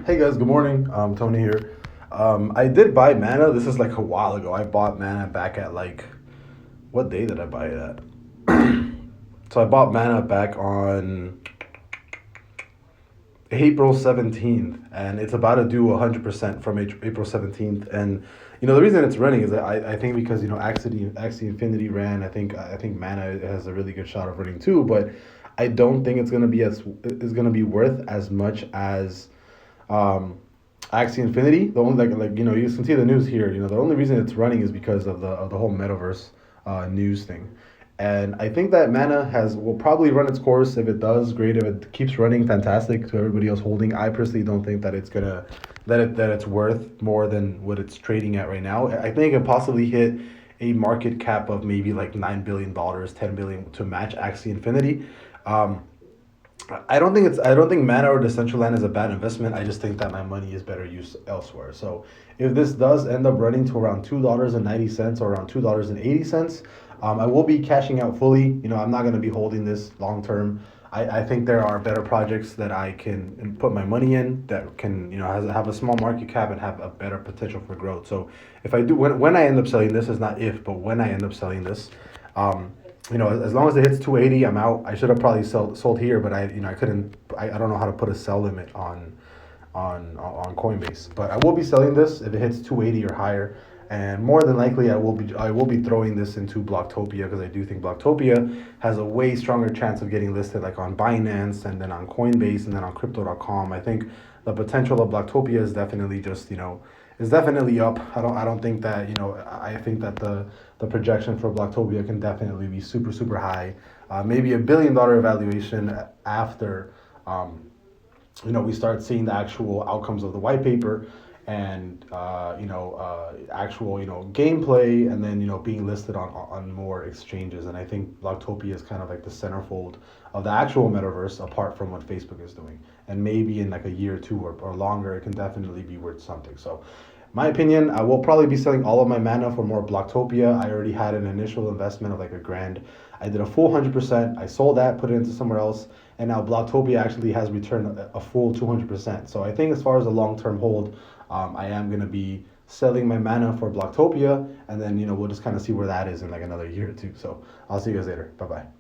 Hey guys, good morning. Tony here. I did buy Mana. This is like a while ago. I bought Mana back at like, what day did I buy it at? So I bought Mana back on April 17th, and it's about to do 100% from April 17th. And the reason it's running is that I think because Axie Infinity ran. I think Mana has a really good shot of running too, but I don't think it's gonna be worth as much as Axie Infinity. The only you can see the news here. The only reason it's running is because of the whole MetaVerse news thing. And I think that Mana will probably run its course. If it does, great. If it keeps running, fantastic. To everybody else holding, I personally don't think that it's gonna that it's worth more than what it's trading at right now. I think it possibly hit a market cap of maybe like $9 billion, 10 billion to match Axie Infinity. Um, I don't think Mana or Decentraland is a bad investment. I just think that my money is better used elsewhere. So if this does end up running to around $2.90 or around $2.80, I will be cashing out fully. I'm not going to be holding this long term. I think there are better projects that I can put my money in that can have a small market cap and have a better potential for growth. So if I do when I end up selling this, is not if, but when I end up selling this, um, as long as it hits 280, I'm out. I should have probably sold here, but I couldn't. I don't know how to put a sell limit on Coinbase. But I will be selling this if it hits 280 or higher, and more than likely I will be throwing this into Blocktopia because I do think Blocktopia has a way stronger chance of getting listed like on Binance and then on Coinbase and then on Crypto.com. I think the potential of Blocktopia is definitely just is definitely up. I don't think that I think that the projection for Blocktopia can definitely be super super high. Maybe $1 billion evaluation after we start seeing the actual outcomes of the white paper and actual gameplay, and then being listed on more exchanges. And I think Blocktopia is kind of like the centerfold of the actual metaverse, apart from what Facebook is doing. And maybe in like a year or two or longer, it can definitely be worth something. So my opinion, I will probably be selling all of my Mana for more Blocktopia. I already had an initial investment of like a grand. I did a full 100%. I sold that, put it into somewhere else, and now Blocktopia actually has returned a full 200%. So I think as far as a long-term hold, I am going to be selling my Mana for Blocktopia, and then we'll just kind of see where that is in like another year or two. So I'll see you guys later. Bye bye.